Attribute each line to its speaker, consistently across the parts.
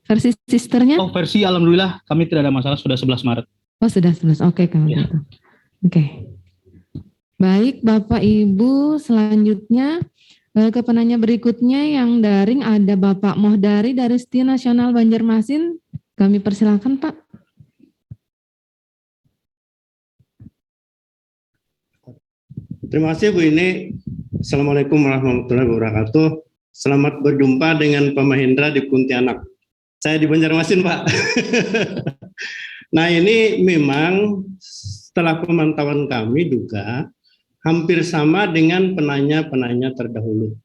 Speaker 1: versi sisternya?
Speaker 2: Oh, versi alhamdulillah kami tidak ada masalah, sudah 11 Maret.
Speaker 1: Oh, sudah 11. Oke, kalau
Speaker 2: Ya.
Speaker 1: gitu. Oke. Baik, Bapak Ibu, selanjutnya ke penanya berikutnya yang daring ada Bapak Mohdari dari STI Nasional Banjarmasin. Kami persilakan, Pak.
Speaker 3: Terima kasih Bu Ini. Assalamualaikum warahmatullahi wabarakatuh. Selamat berjumpa dengan Pak Mahendra di Pontianak. Saya di Banjarmasin, Pak. Nah, ini memang setelah pemantauan kami juga hampir sama dengan penanya-penanya terdahulu.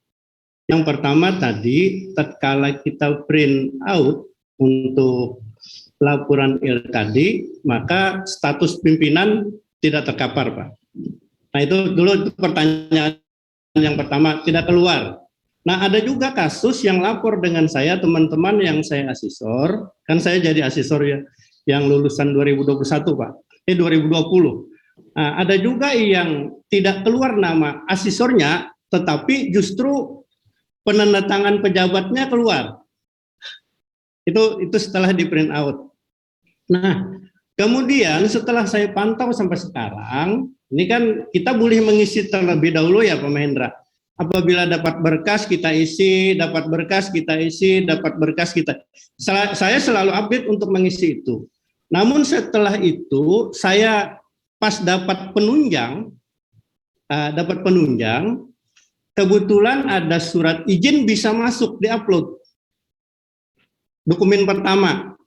Speaker 3: Yang pertama tadi, tatkala kita print out untuk laporan tadi, maka status pimpinan tidak terkapar, Pak. Nah, itu dulu pertanyaan yang pertama, tidak keluar. Nah, ada juga kasus yang lapor dengan saya, teman-teman yang saya asesor, kan saya jadi asesor ya, yang lulusan 2021, Pak. 2020. Nah, ada juga yang tidak keluar nama asesornya, tetapi justru penandatangan pejabatnya keluar. Itu setelah di print out. Nah, kemudian setelah saya pantau sampai sekarang, ini kan kita boleh mengisi terlebih dahulu ya Pak Mahendra. Apabila dapat berkas kita isi, dapat berkas kita isi, dapat berkas kita. Saya selalu update untuk mengisi itu. Namun setelah itu saya pas dapat penunjang, kebetulan ada surat izin bisa masuk di-upload. Dokumen pertama.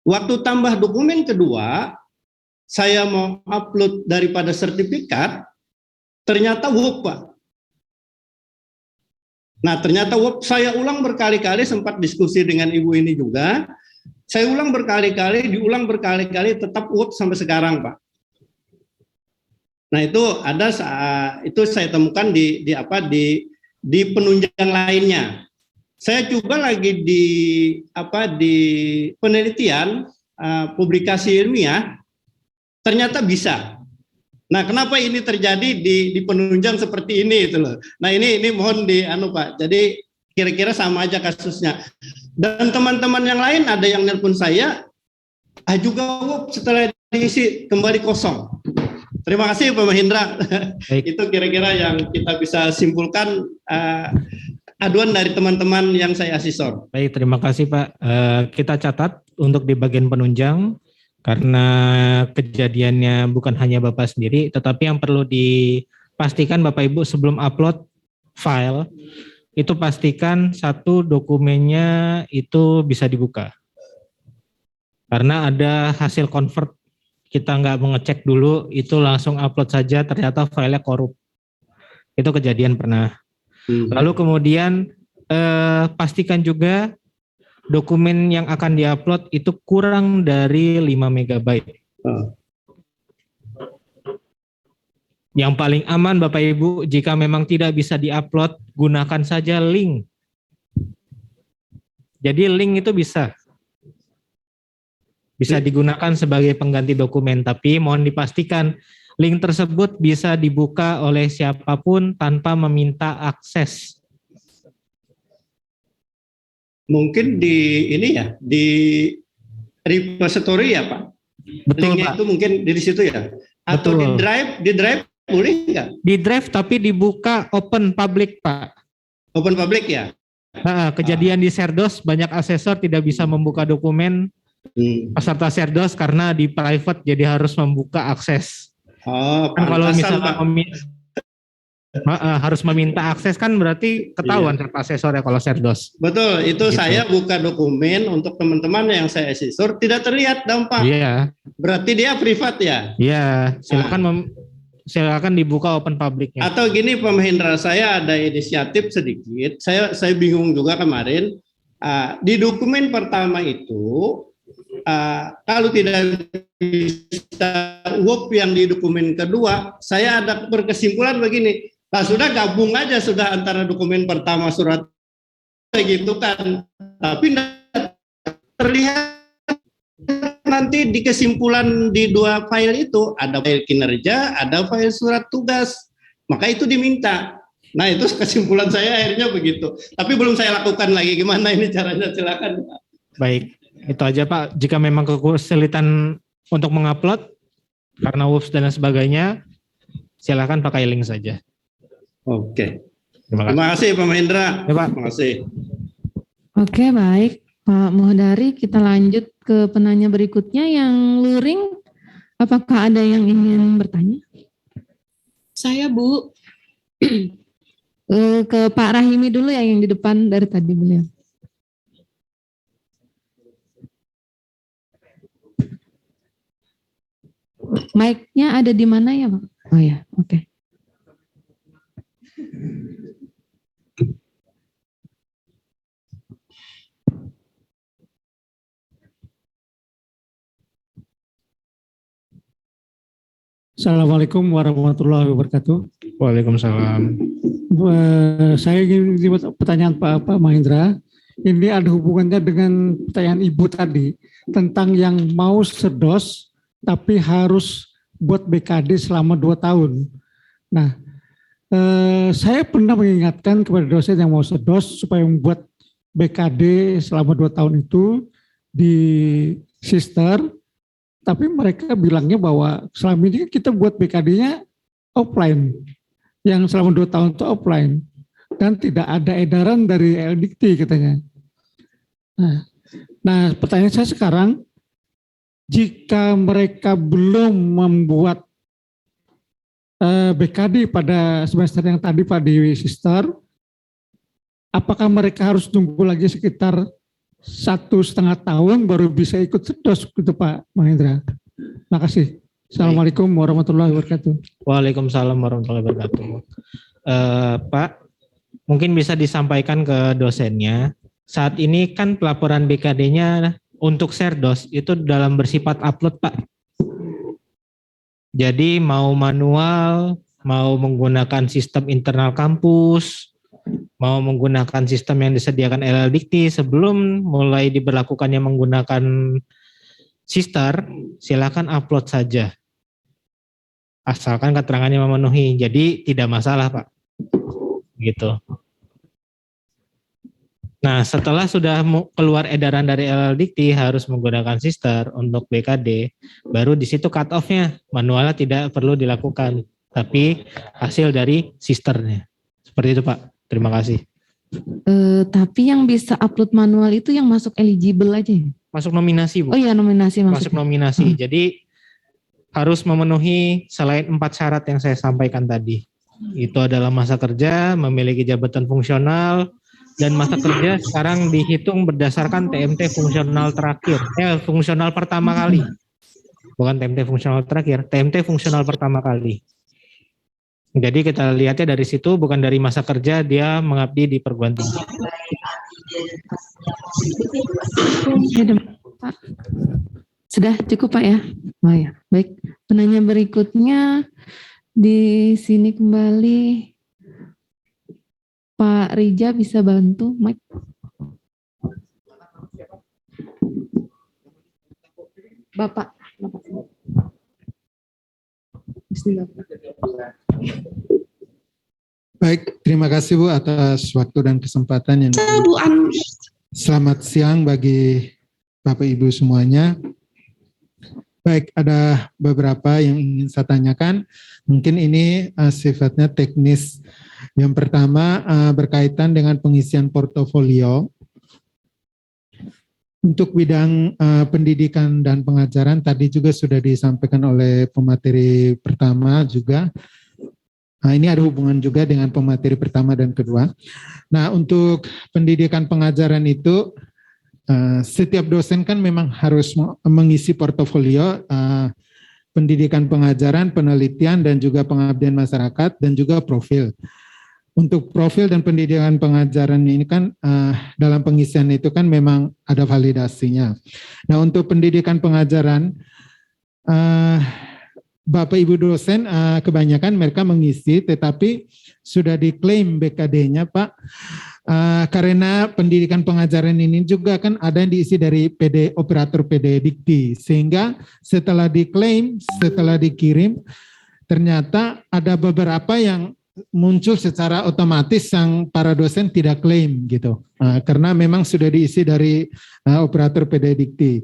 Speaker 3: Waktu tambah dokumen kedua, saya mau upload daripada sertifikat, ternyata Word, Pak. Nah, ternyata Word, saya ulang berkali-kali, sempat diskusi dengan Ibu ini juga. Saya ulang berkali-kali, diulang berkali-kali, tetap Word sampai sekarang, Pak. Nah, itu saya temukan di penunjang lainnya. Saya coba lagi di penelitian publikasi ilmiah, ternyata bisa. Nah, kenapa ini terjadi di penunjang seperti ini itu loh. Nah, ini mohon Pak. Jadi kira-kira sama aja kasusnya. Dan teman-teman yang lain ada yang nelpon saya, juga setelah diisi kembali kosong. Terima kasih Pak Mahendra. Itu kira-kira yang kita bisa simpulkan aduan dari teman-teman yang saya asesor.
Speaker 4: Baik, terima kasih Pak. Kita catat untuk di bagian penunjang, karena kejadiannya bukan hanya Bapak sendiri, tetapi yang perlu dipastikan Bapak Ibu sebelum upload file, itu pastikan satu dokumennya itu bisa dibuka. Karena ada hasil convert, kita nggak mengecek dulu, itu langsung upload saja, ternyata filenya korup. Itu kejadian pernah. Lalu kemudian pastikan juga dokumen yang akan diupload itu kurang dari 5 MB. Yang paling aman Bapak Ibu, jika memang tidak bisa diupload, gunakan saja link. Jadi link itu bisa digunakan sebagai pengganti dokumen, tapi mohon dipastikan link tersebut bisa dibuka oleh siapapun tanpa meminta akses.
Speaker 3: Mungkin di repository ya Pak?
Speaker 4: Betul
Speaker 3: Linknya
Speaker 4: Pak.
Speaker 3: itu mungkin di situ ya? Atau
Speaker 4: Betul.
Speaker 3: di drive boleh nggak?
Speaker 4: Di drive tapi dibuka open public Pak.
Speaker 3: Open public ya?
Speaker 4: Nah, kejadian di Serdos banyak asesor tidak bisa membuka dokumen peserta Serdos karena di private jadi harus membuka akses. Kan kalau misalnya harus meminta akses kan berarti ketahuan asesor ya kalau Serdos.
Speaker 3: Betul, itu gitu. Saya buka dokumen untuk teman-teman yang saya asesor tidak terlihat dampak.
Speaker 4: Iya.
Speaker 3: Berarti dia privat ya?
Speaker 4: Iya, silakan dibuka open publiknya.
Speaker 3: Atau gini Pak Mahendra, saya ada inisiatif sedikit. Saya bingung juga kemarin di dokumen pertama itu kalau tidak bisa Word yang di dokumen kedua, saya ada berkesimpulan begini. Nah, sudah gabung aja sudah antara dokumen pertama surat gitu kan. Tapi terlihat nanti di kesimpulan di dua file itu ada file kinerja, ada file surat tugas. Maka itu diminta. Nah itu kesimpulan saya akhirnya begitu. Tapi belum saya lakukan lagi. Gimana ini caranya? Silakan.
Speaker 4: Baik, itu aja Pak. Jika memang kesulitan untuk mengupload karena WUFS dan sebagainya, silakan pakai link saja.
Speaker 3: Oke.
Speaker 4: Terima kasih.
Speaker 3: Terima kasih Pak Mahendra.
Speaker 4: Ya, Pak.
Speaker 3: Terima kasih.
Speaker 1: Oke, baik Pak Mohdari, kita lanjut ke penanya berikutnya yang luring. Apakah ada yang ingin bertanya?
Speaker 5: Saya Bu.
Speaker 1: Ke Pak Rahimi dulu ya yang di depan dari tadi beliau. Mic-nya ada di mana ya Pak? Oh ya, oke.
Speaker 6: Assalamualaikum warahmatullahi wabarakatuh.
Speaker 4: Waalaikumsalam.
Speaker 6: Saya ingin buat pertanyaan Pak Mahendra. Ini ada hubungannya dengan pertanyaan Ibu tadi tentang yang mau sedos tapi harus buat BKD selama 2 tahun. Nah, saya pernah mengingatkan kepada dosen yang mau sedos supaya membuat BKD selama 2 tahun itu di sister. Tapi mereka bilangnya bahwa selama ini kita buat BKD-nya offline, yang selama 2 tahun itu offline, dan tidak ada edaran dari LDikti katanya. Nah, pertanyaan saya sekarang, jika mereka belum membuat BKD pada semester yang tadi Pak di sister, apakah mereka harus tunggu lagi sekitar 1,5 tahun baru bisa ikut sedos gitu Pak Mahendra? Terima kasih. Assalamualaikum warahmatullahi wabarakatuh.
Speaker 4: Waalaikumsalam warahmatullahi wabarakatuh. Pak, mungkin bisa disampaikan ke dosennya. Saat ini kan pelaporan BKD-nya untuk Serdos itu dalam bersifat upload Pak. Jadi mau manual, mau menggunakan sistem internal kampus, mau menggunakan sistem yang disediakan LLDikti sebelum mulai diberlakukannya menggunakan sister, silakan upload saja. Asalkan keterangannya memenuhi. Jadi tidak masalah, Pak. Gitu. Nah, setelah sudah keluar edaran dari LLDikti harus menggunakan sister untuk BKD, baru di situ cut off-nya. Manualnya tidak perlu dilakukan, tapi hasil dari sisternya. Seperti itu, Pak. Terima kasih.
Speaker 1: Tapi yang bisa upload manual itu yang masuk eligible aja ya?
Speaker 4: Masuk nominasi, Bu.
Speaker 1: Oh iya, nominasi maksudnya.
Speaker 4: Masuk nominasi. Jadi harus memenuhi selain 4 syarat yang saya sampaikan tadi. Itu adalah masa kerja, memiliki jabatan fungsional, dan masa kerja sekarang dihitung berdasarkan TMT fungsional terakhir. Fungsional pertama kali. Bukan TMT fungsional terakhir, TMT fungsional pertama kali. Jadi kita lihatnya dari situ, bukan dari masa kerja dia mengabdi di perguruan tinggi.
Speaker 1: Pak. Sudah cukup Pak ya? Oh ya, baik. Penanya berikutnya di sini kembali Pak Rija, bisa bantu Mike? Bapak. Bismillah.
Speaker 7: Baik, terima kasih Bu atas waktu dan kesempatan yang Selamat siang bagi Bapak Ibu semuanya. Baik, ada beberapa yang ingin saya tanyakan. Mungkin ini sifatnya teknis. Yang pertama berkaitan dengan pengisian portofolio. Untuk bidang pendidikan dan pengajaran tadi juga sudah disampaikan oleh pemateri pertama juga. Nah, ini ada hubungan juga dengan pemateri pertama dan kedua. Nah, untuk pendidikan pengajaran itu setiap dosen kan memang harus mengisi portofolio pendidikan pengajaran, penelitian, dan juga pengabdian masyarakat, dan juga profil. Untuk profil dan pendidikan pengajaran ini kan dalam pengisian itu kan memang ada validasinya. Nah, untuk pendidikan pengajaran, Bapak Ibu dosen kebanyakan mereka mengisi, tetapi sudah diklaim BKD-nya Pak, karena pendidikan pengajaran ini juga kan ada yang diisi dari operator PD Dikti, sehingga setelah diklaim, setelah dikirim, ternyata ada beberapa yang muncul secara otomatis yang para dosen tidak klaim gitu. Karena memang sudah diisi dari operator PD Dikti.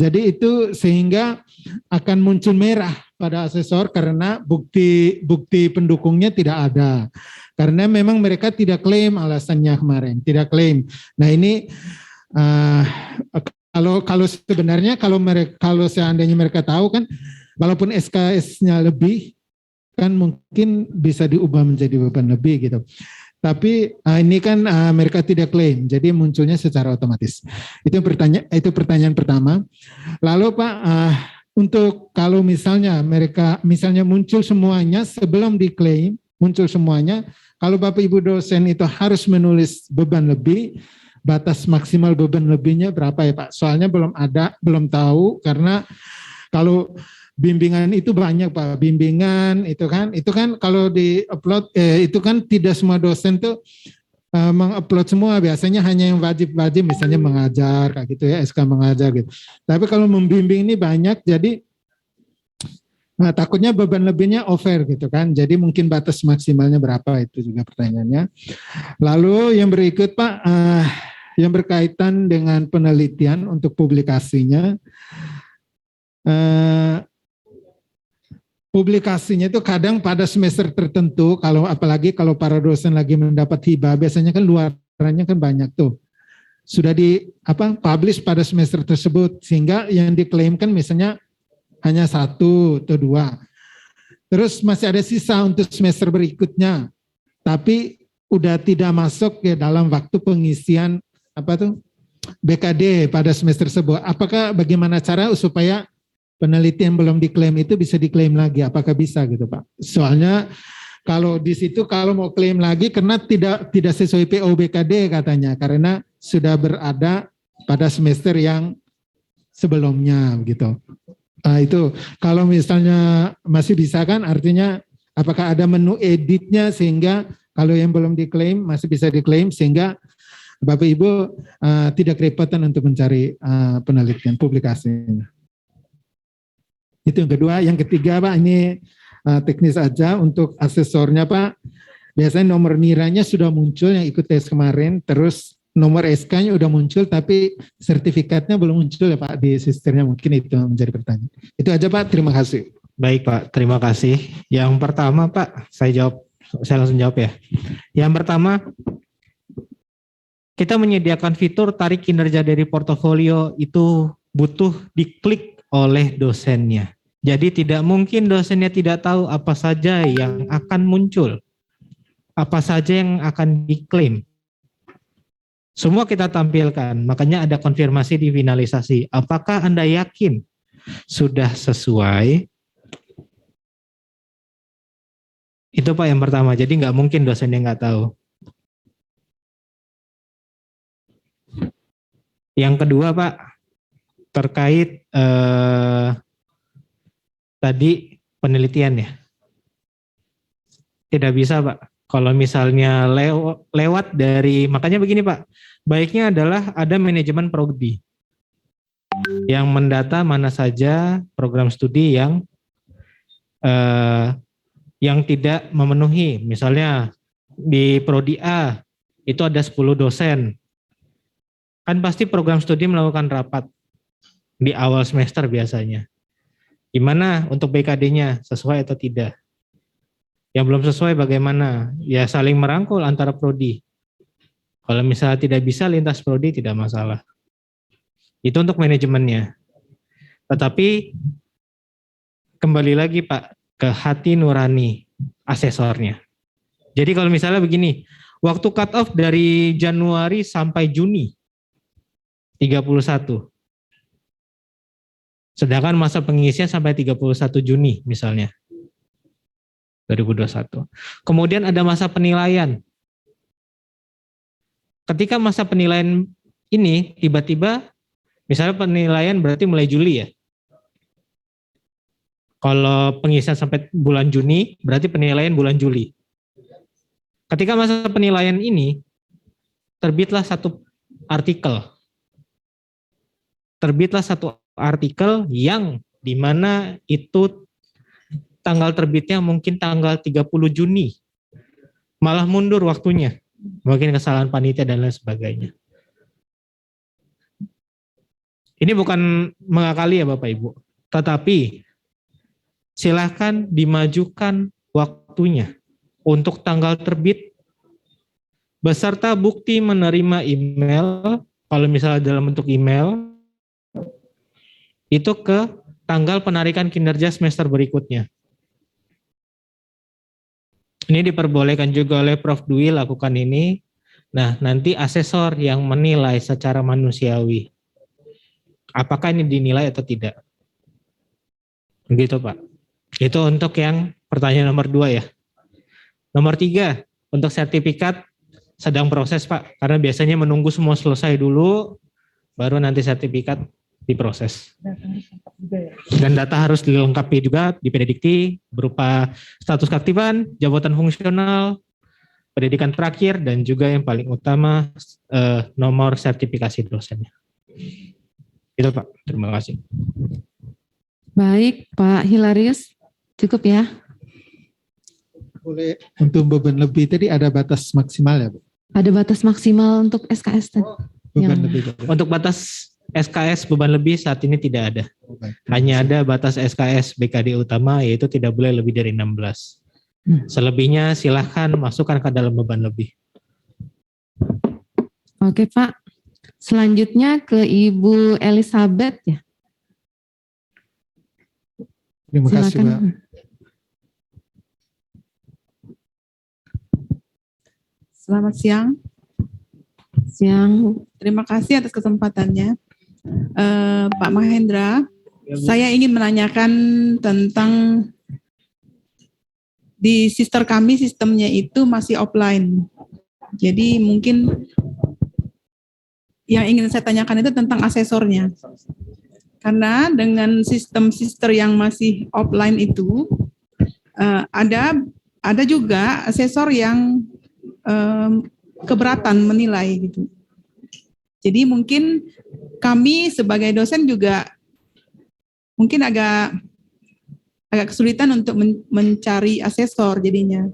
Speaker 7: Jadi itu sehingga akan muncul merah pada asesor karena bukti pendukungnya tidak ada. Karena memang mereka tidak klaim alasannya kemarin, tidak klaim. Nah ini kalau sebenarnya kalau seandainya mereka tahu kan, walaupun SKS-nya lebih kan mungkin bisa diubah menjadi beban lebih gitu. Tapi ini kan mereka tidak klaim, jadi munculnya secara otomatis. Itu pertanyaan pertama. Lalu Pak, untuk kalau misalnya misalnya muncul semuanya sebelum diklaim, muncul semuanya, kalau Bapak Ibu dosen itu harus menulis beban lebih, batas maksimal beban lebihnya berapa ya Pak? Soalnya belum tahu karena kalau bimbingan itu banyak Pak, bimbingan itu kan kalau di-upload itu kan tidak semua dosen tuh mengupload semua, biasanya hanya yang wajib misalnya mengajar kayak gitu ya, SK mengajar gitu. Tapi kalau membimbing ini banyak, jadi takutnya beban lebihnya over gitu kan. Jadi mungkin batas maksimalnya berapa, itu juga pertanyaannya. Lalu yang berikut Pak, yang berkaitan dengan penelitian untuk publikasinya. Publikasinya itu kadang pada semester tertentu, apalagi kalau para dosen lagi mendapat hibah, biasanya kan luarannya kan banyak tuh. Sudah publish pada semester tersebut, sehingga yang diklaimkan misalnya hanya 1 atau 2. Terus masih ada sisa untuk semester berikutnya, tapi udah tidak masuk ya dalam waktu pengisian BKD pada semester tersebut. Apakah bagaimana cara supaya penelitian belum diklaim itu bisa diklaim lagi? Apakah bisa gitu Pak? Soalnya kalau di situ kalau mau klaim lagi karena tidak sesuai PO BKD katanya, karena sudah berada pada semester yang sebelumnya gitu. Itu kalau misalnya masih bisa kan, artinya apakah ada menu editnya sehingga kalau yang belum diklaim masih bisa diklaim sehingga Bapak Ibu tidak kerepotan untuk mencari penelitian publikasinya. Itu yang kedua. Yang ketiga Pak, ini teknis aja untuk asesornya Pak. Biasanya nomor niranya sudah muncul yang ikut tes kemarin, terus nomor SK-nya udah muncul tapi sertifikatnya belum muncul ya Pak di sistemnya, mungkin itu menjadi pertanyaan. Itu aja Pak, terima kasih.
Speaker 4: Baik Pak, terima kasih. Yang pertama Pak, saya langsung jawab ya. Yang pertama, kita menyediakan fitur tarik kinerja dari portofolio itu butuh diklik oleh dosennya. Jadi tidak mungkin dosennya tidak tahu apa saja yang akan muncul, apa saja yang akan diklaim. Semua kita tampilkan, makanya ada konfirmasi di finalisasi. Apakah Anda yakin sudah sesuai? Itu Pak yang pertama, jadi nggak mungkin dosennya nggak tahu. Yang kedua Pak, terkait tadi penelitian ya. Tidak bisa Pak, kalau misalnya lewat dari, makanya begini Pak, baiknya adalah ada manajemen prodi yang mendata mana saja program studi yang tidak memenuhi. Misalnya di prodi A itu ada 10 dosen, kan pasti program studi melakukan rapat di awal semester biasanya. Gimana untuk BKD-nya, sesuai atau tidak? Yang belum sesuai bagaimana? Ya saling merangkul antara prodi. Kalau misalnya tidak bisa lintas prodi tidak masalah. Itu untuk manajemennya. Tetapi kembali lagi Pak ke hati nurani asesornya. Jadi kalau misalnya begini, waktu cut off dari Januari sampai Juni 31. Sedangkan masa pengisian sampai 31 Juni misalnya 2021. Kemudian ada masa penilaian. Ketika masa penilaian ini tiba-tiba, misalnya penilaian berarti mulai Juli ya. Kalau pengisian sampai bulan Juni, berarti penilaian bulan Juli. Ketika masa penilaian ini, terbitlah satu artikel. Yang dimana itu tanggal terbitnya mungkin tanggal 30 Juni malah mundur waktunya. Mungkin kesalahan panitia dan lain sebagainya. Ini bukan mengakali ya Bapak Ibu, tetapi silahkan dimajukan waktunya untuk tanggal terbit beserta bukti menerima email, kalau misalnya dalam bentuk email, itu ke tanggal penarikan kinerja semester berikutnya. Ini diperbolehkan juga oleh Prof. Dwi lakukan ini. Nah, nanti asesor yang menilai secara manusiawi. Apakah ini dinilai atau tidak? Begitu Pak. Itu untuk yang pertanyaan nomor 2 ya. Nomor 3, untuk sertifikat sedang proses Pak. Karena biasanya menunggu semua selesai dulu, baru nanti sertifikat diproses. Dan data harus dilengkapi juga di Pedidikti berupa status keaktifan, jabatan fungsional, pendidikan terakhir, dan juga yang paling utama nomor sertifikasi dosennya. Itu Pak, terima kasih.
Speaker 1: Baik, Pak Hilarius, cukup ya?
Speaker 7: Boleh, untuk beban lebih tadi ada batas maksimal ya Bu?
Speaker 1: Ada batas maksimal untuk SKS tadi.
Speaker 7: Beban
Speaker 1: Yang-
Speaker 7: lebih.
Speaker 4: Untuk batas SKS beban lebih saat ini tidak ada. Hanya ada batas SKS BKD utama, yaitu tidak boleh lebih dari 16. Selebihnya silahkan masukkan ke dalam beban lebih.
Speaker 1: Oke Pak, selanjutnya ke Ibu Elizabeth ya.
Speaker 7: Terima kasih
Speaker 1: Silakan.
Speaker 7: Pak.
Speaker 5: Selamat siang.
Speaker 1: Siang.
Speaker 5: Terima kasih atas kesempatannya. Pak Mahendra, saya ingin menanyakan tentang di sister kami, sistemnya itu masih offline. Jadi mungkin yang ingin saya tanyakan itu tentang asesornya. Karena dengan sistem sister yang masih offline itu, ada juga asesor yang keberatan menilai gitu. Jadi mungkin kami sebagai dosen juga mungkin agak kesulitan untuk mencari asesor jadinya.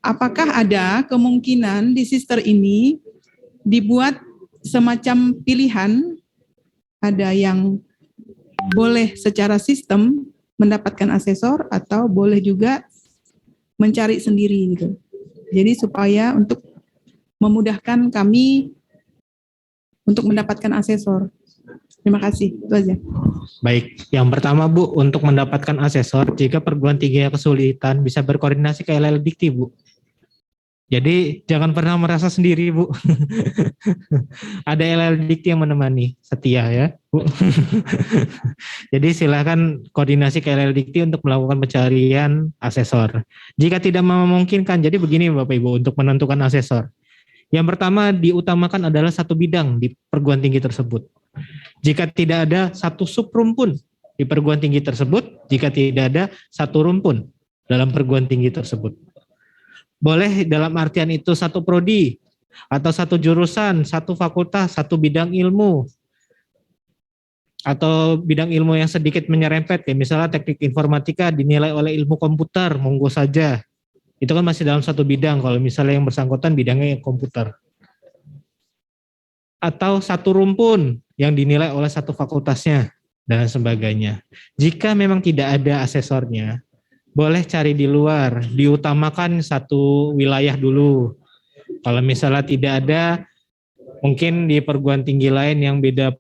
Speaker 5: Apakah ada kemungkinan di sister ini dibuat semacam pilihan, ada yang boleh secara sistem mendapatkan asesor atau boleh juga mencari sendiri gitu. Jadi supaya untuk memudahkan kami untuk mendapatkan asesor. Terima kasih, itu aja.
Speaker 4: Baik, yang pertama Bu, untuk mendapatkan asesor, jika perguruan tingginya kesulitan, bisa berkoordinasi ke LLDikti Bu. Jadi jangan pernah merasa sendiri Bu. Ada LLDikti yang menemani, setia ya Bu. Jadi silakan koordinasi ke LLDikti untuk melakukan pencarian asesor. Jika tidak memungkinkan, jadi begini Bapak Ibu untuk menentukan asesor. Yang pertama diutamakan adalah satu bidang di perguruan tinggi tersebut. Jika tidak ada satu subrumpun di perguruan tinggi tersebut, jika tidak ada satu rumpun dalam perguruan tinggi tersebut. Boleh dalam artian itu satu prodi, atau satu jurusan, satu fakultas, satu bidang ilmu, atau bidang ilmu yang sedikit menyerempet, kayak misalnya teknik informatika dinilai oleh ilmu komputer, monggo saja. Itu kan masih dalam satu bidang, kalau misalnya yang bersangkutan bidangnya yang komputer. Atau satu rumpun yang dinilai oleh satu fakultasnya, dan sebagainya. Jika memang tidak ada asesornya, boleh cari di luar, diutamakan satu wilayah dulu. Kalau misalnya tidak ada, mungkin di perguruan tinggi lain yang beda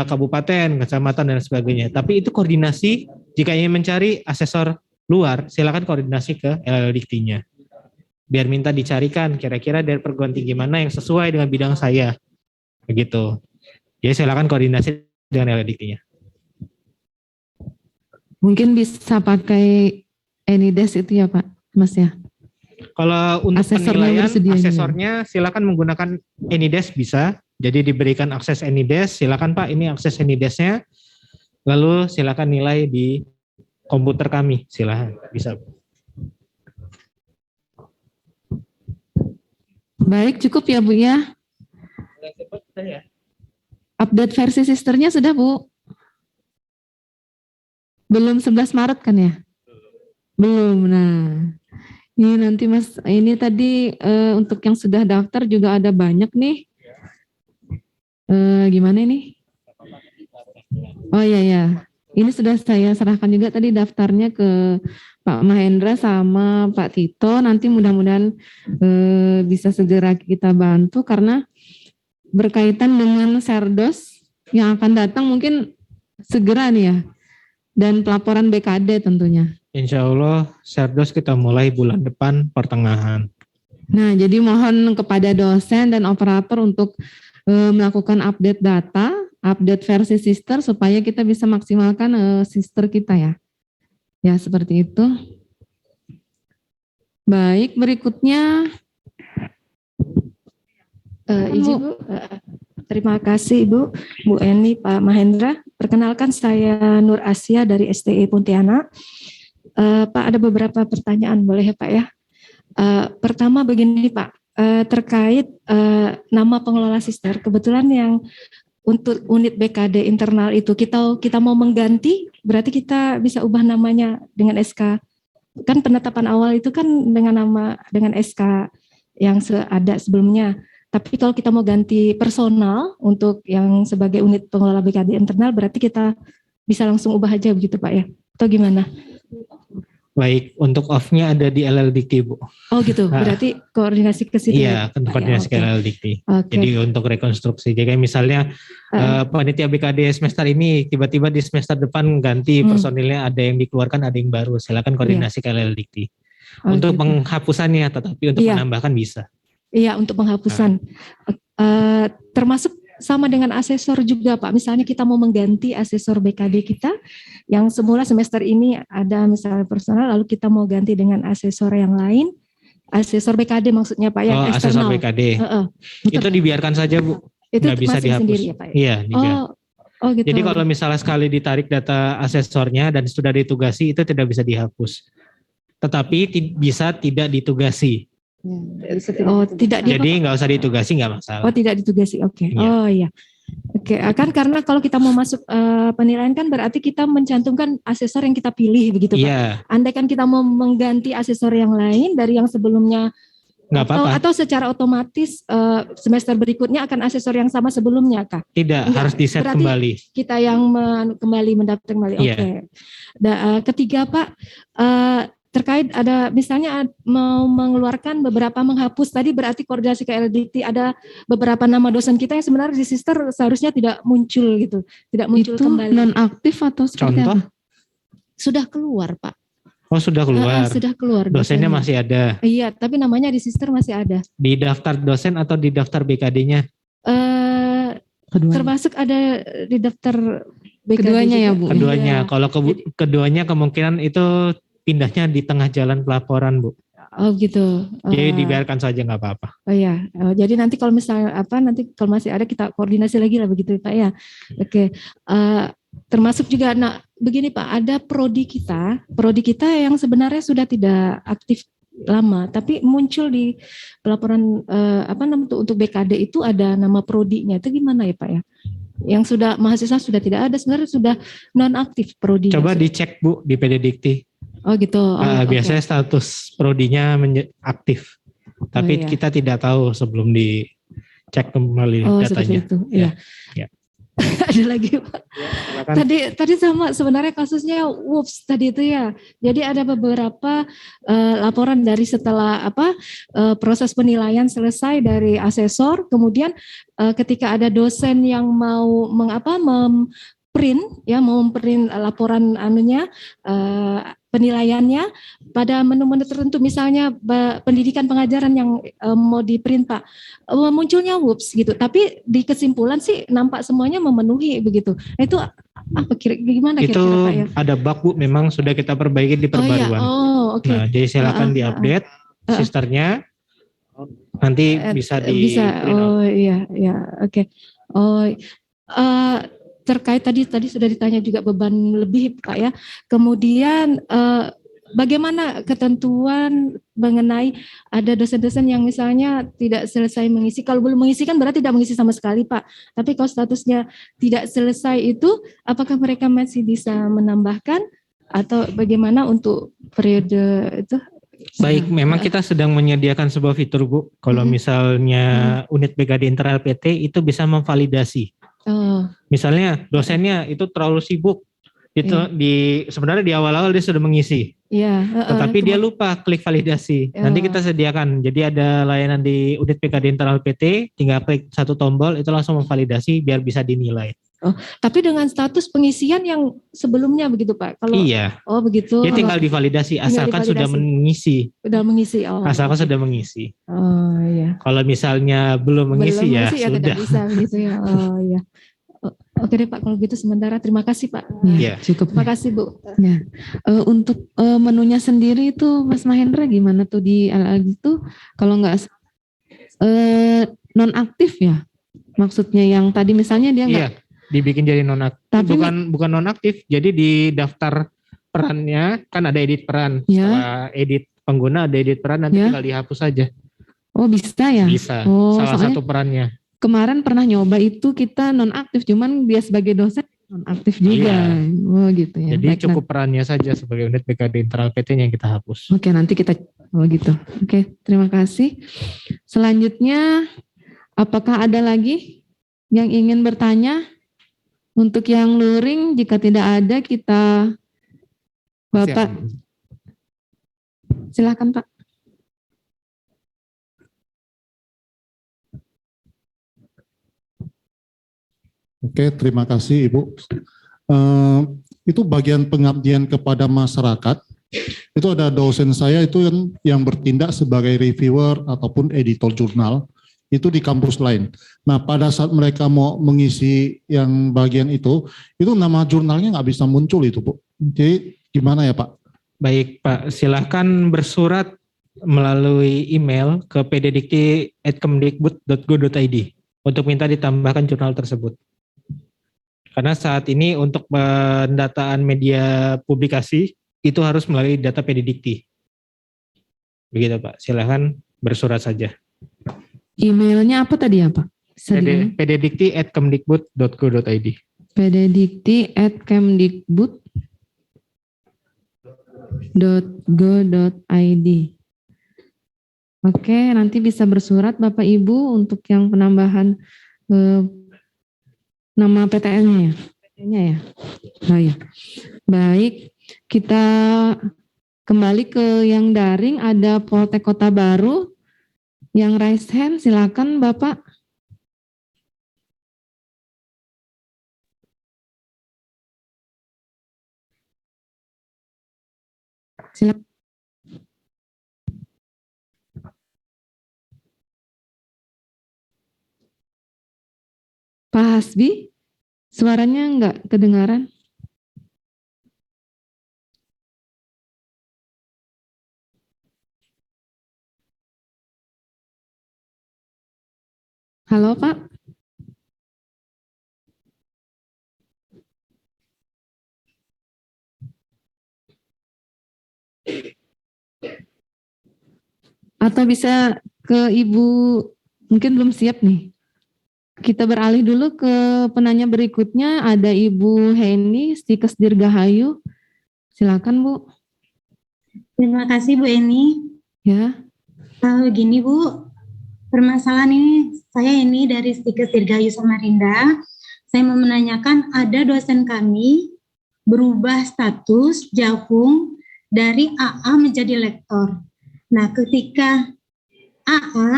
Speaker 4: kabupaten, kecamatan dan sebagainya. Tapi itu koordinasi, jika ingin mencari asesor luar, silakan koordinasi ke LLDikti-nya. Biar minta dicarikan kira-kira dari perguruan tinggi mana yang sesuai dengan bidang saya. Begitu. Jadi silakan koordinasi dengan LLDikti-nya.
Speaker 1: Mungkin bisa pakai Anydesk itu ya Pak, Mas ya.
Speaker 4: Kalau untuk
Speaker 1: Asesornya
Speaker 4: penilaian
Speaker 1: bersedia juga.
Speaker 4: asesornya silakan menggunakan Anydesk bisa. Jadi diberikan akses Anydesk, silakan Pak ini akses Anydesk-nya. Lalu silakan nilai di komputer kami, silakan bisa.
Speaker 1: Baik, cukup ya Bu ya. Update versi sisternya sudah Bu? Belum 11 Maret kan ya? Belum. Nah, Ini nanti Mas, ini tadi untuk yang sudah daftar juga ada banyak nih. Gimana ini? Oh iya ya, ini sudah saya serahkan juga tadi daftarnya ke Pak Mahendra sama Pak Tito. Nanti mudah-mudahan bisa segera kita bantu karena berkaitan dengan Serdos yang akan datang mungkin segera nih ya. Dan pelaporan BKD tentunya.
Speaker 4: Insya Allah Serdos kita mulai bulan depan pertengahan.
Speaker 1: Nah, jadi mohon kepada dosen dan operator untuk melakukan update data, update versi sister supaya kita bisa maksimalkan sister kita ya. Ya, seperti itu. Baik, berikutnya.
Speaker 8: Izin Bu, terima kasih Ibu, Bu Eni, Pak Mahendra. Perkenalkan saya Nur Asia dari STI Pontianak. Pak, ada beberapa pertanyaan, boleh ya Pak ya? Pertama begini Pak, terkait nama pengelola sister, kebetulan yang untuk unit BKD internal itu kita mau mengganti, berarti kita bisa ubah namanya dengan SK. Kan penetapan awal itu kan dengan SK yang ada sebelumnya. Tapi kalau kita mau ganti personal untuk yang sebagai unit pengelola BKD internal, berarti kita bisa langsung ubah aja begitu Pak ya? Atau gimana?
Speaker 4: Baik, untuk off-nya ada di LLDikti Bu.
Speaker 8: Oh gitu, berarti koordinasi ke situ.
Speaker 4: Iya, koordinasi ke LLDikti. Jadi untuk rekonstruksi, jadi misalnya panitia BKD semester ini tiba-tiba di semester depan ganti personilnya, ada yang dikeluarkan, ada yang baru. Silakan koordinasi ke LLDikti. Untuk
Speaker 8: gitu.
Speaker 4: Penghapusannya, tetapi untuk menambahkan bisa.
Speaker 8: Iya, untuk penghapusan. Termasuk sama dengan asesor juga Pak. Misalnya kita mau mengganti asesor BKD kita yang semula semester ini ada misalnya personal, lalu kita mau ganti dengan asesor yang lain. Asesor BKD maksudnya Pak yang eksternal.
Speaker 4: Asesor BKD. Itu dibiarkan saja Bu.
Speaker 8: Itu
Speaker 4: nggak bisa dihapus.
Speaker 8: Sendiri ya Pak?
Speaker 4: Iya,
Speaker 8: Oh gitu.
Speaker 4: Jadi kalau misalnya sekali ditarik data asesornya dan sudah ditugasi itu tidak bisa dihapus. Tetapi bisa tidak ditugasi. Jadi nggak usah ditugasi, nggak masalah.
Speaker 8: Oh tidak ditugasi, oke.
Speaker 4: Iya.
Speaker 8: Oh iya. Oke, kan karena kalau kita mau masuk penilaian kan berarti kita mencantumkan asesor yang kita pilih begitu Pak.
Speaker 4: Iya.
Speaker 8: Andai kan kita mau mengganti asesor yang lain dari yang sebelumnya,
Speaker 4: nggak apa-apa.
Speaker 8: Atau secara otomatis semester berikutnya akan asesor yang sama sebelumnya Kak?
Speaker 4: Tidak, harus di-set kembali.
Speaker 8: Kita yang kembali mendaftar kembali. Oke.
Speaker 4: Iya.
Speaker 8: Ketiga Pak, terkait ada misalnya mau mengeluarkan beberapa menghapus tadi berarti koordinasi ke LDT, ada beberapa nama dosen kita yang sebenarnya di sister seharusnya tidak muncul gitu, tidak muncul
Speaker 1: itu
Speaker 8: kembali.
Speaker 1: Non-aktif atau seperti
Speaker 4: Contoh?
Speaker 1: apa?
Speaker 8: Sudah keluar Pak.
Speaker 4: Oh sudah keluar.
Speaker 8: Sudah keluar.
Speaker 4: Dosennya masih ada.
Speaker 8: Iya, tapi namanya di sister masih ada.
Speaker 4: Di daftar dosen atau di daftar BKD-nya?
Speaker 8: Termasuk ada di daftar BKD
Speaker 1: Keduanya
Speaker 8: juga.
Speaker 1: ya Bu.
Speaker 4: Keduanya.
Speaker 8: Iya.
Speaker 4: Kalau keduanya kemungkinan itu pindahnya di tengah jalan pelaporan Bu.
Speaker 8: Oh gitu.
Speaker 4: Jadi dibiarkan saja nggak apa-apa.
Speaker 8: Oh ya, jadi nanti kalau misalnya nanti kalau masih ada kita koordinasi lagi lah begitu Pak ya. Oke. Termasuk juga, nah begini Pak, ada prodi kita yang sebenarnya sudah tidak aktif lama, tapi muncul di pelaporan untuk BKD itu ada nama prodinya, itu gimana ya Pak ya? Yang sudah mahasiswa sudah tidak ada, sebenarnya sudah non aktif prodi.
Speaker 4: Coba dicek Bu di PD Dikti.
Speaker 8: Oh gitu.
Speaker 4: Biasanya status prodinya aktif, tapi kita tidak tahu sebelum dicek kembali datanya.
Speaker 8: Itu. Ya. Ada lagi Pak. Tadi sama sebenarnya kasusnya whoops tadi itu ya. Jadi ada beberapa laporan dari setelah proses penilaian selesai dari asesor, kemudian ketika ada dosen yang mau memprint laporan penilaiannya pada menu-menu tertentu, misalnya pendidikan pengajaran yang mau di print Pak, munculnya whoops gitu, tapi di kesimpulan sih nampak semuanya memenuhi begitu. Nah, itu gimana kira-kira Pak ya?
Speaker 4: Ada bug Bu, memang sudah kita perbaiki di perbaruan.
Speaker 8: Oke.
Speaker 4: Nah, jadi silakan diupdate sisternya, nanti bisa di print out.
Speaker 8: Oh iya, oke. Terkait tadi sudah ditanya juga beban lebih Pak ya. Kemudian bagaimana ketentuan mengenai ada dosen-dosen yang misalnya tidak selesai mengisi, kalau belum mengisi kan berarti tidak mengisi sama sekali Pak. Tapi kalau statusnya tidak selesai itu, apakah mereka masih bisa menambahkan atau bagaimana untuk periode itu
Speaker 4: Baik, memang kita sedang menyediakan sebuah fitur Bu. Kalau misalnya unit BKD internal PT itu bisa memvalidasi.
Speaker 1: Oh,
Speaker 4: Misalnya dosennya itu terlalu sibuk. Itu sebenarnya di awal-awal dia sudah mengisi.
Speaker 1: iya.
Speaker 4: Tetapi dia lupa klik validasi. Nanti kita sediakan. Jadi ada layanan di unit BKD internal PT, tinggal klik satu tombol itu langsung memvalidasi biar bisa dinilai.
Speaker 8: Tapi dengan status pengisian yang sebelumnya begitu Pak? Kalau
Speaker 4: Iya.
Speaker 8: Oh begitu.
Speaker 4: Dia tinggal divalidasi asalkan sudah mengisi.
Speaker 8: Sudah mengisi. Oh.
Speaker 4: Asalkan sudah mengisi.
Speaker 8: Oh iya.
Speaker 4: Kalau misalnya belum mengisi ya sudah.
Speaker 8: Tidak bisa begitu ya. Oh iya. Oke deh Pak, kalau gitu sementara terima kasih Pak.
Speaker 4: Iya.
Speaker 1: Cukup.
Speaker 8: Terima kasih Bu.
Speaker 1: Ya. Untuk menunya sendiri itu Mas Mahendra gimana tuh di LLG itu kalau nggak nonaktif ya? Maksudnya yang tadi misalnya dia nggak.
Speaker 4: Iya, dibikin jadi nonaktif.
Speaker 1: Tapi
Speaker 4: bukan nonaktif. Jadi di daftar perannya kan ada edit peran.
Speaker 1: Ya.
Speaker 4: Setelah edit pengguna ada edit peran nanti tinggal dihapus saja.
Speaker 1: Oh bisa ya?
Speaker 4: Bisa.
Speaker 1: Oh,
Speaker 4: Salah
Speaker 1: soalnya
Speaker 4: satu perannya.
Speaker 1: kemarin pernah nyoba itu kita nonaktif, cuman dia sebagai dosen nonaktif juga. Oh gitu ya.
Speaker 4: Jadi
Speaker 1: Baik,
Speaker 4: cukup perannya saja sebagai unit BKD internal PT-nya yang kita hapus.
Speaker 1: Oke, nanti kita gitu. Oke, terima kasih. Selanjutnya, apakah ada lagi yang ingin bertanya? Untuk yang luring, jika tidak ada, kita Bapak, silakan Pak.
Speaker 9: Oke, terima kasih Ibu. Itu bagian pengabdian kepada masyarakat. Itu ada dosen saya itu yang bertindak sebagai reviewer ataupun editor jurnal itu di kampus lain. Nah, pada saat mereka mau mengisi yang bagian itu nama jurnalnya nggak bisa muncul itu, Bu. Jadi gimana ya, Pak?
Speaker 4: Baik, Pak. Silahkan bersurat melalui email ke pddikti@kemdikbud.go.id untuk minta ditambahkan jurnal tersebut. Karena saat ini untuk pendataan media publikasi itu harus melalui data PDDikti. Begitu Pak, silahkan bersurat saja.
Speaker 1: Emailnya apa tadi ya Pak?
Speaker 4: pddikti@kemdikbud.go.id.
Speaker 1: pddikti@kemdikbud.go.id. Oke, nanti bisa bersurat Bapak Ibu untuk yang penambahan nama PTN-nya ya? PTN-nya ya? Oh ya. Baik, kita kembali ke yang daring, ada Poltek Kota Baru. Yang raise hand, silakan Bapak. Silakan. Pak Hasbi, suaranya enggak kedengaran? Halo Pak? Atau bisa ke Ibu, mungkin belum siap nih. Kita beralih dulu ke penanya berikutnya, ada Ibu Heni Stikes Dirgahayu. Silakan Bu.
Speaker 10: Terima kasih Bu Eni.
Speaker 1: Ya.
Speaker 10: Gini Bu, permasalahan ini saya ini dari Stikes Dirgahayu Samarinda. Saya mau menanyakan, ada dosen kami berubah status Jafung dari AA menjadi lektor. Nah, ketika AA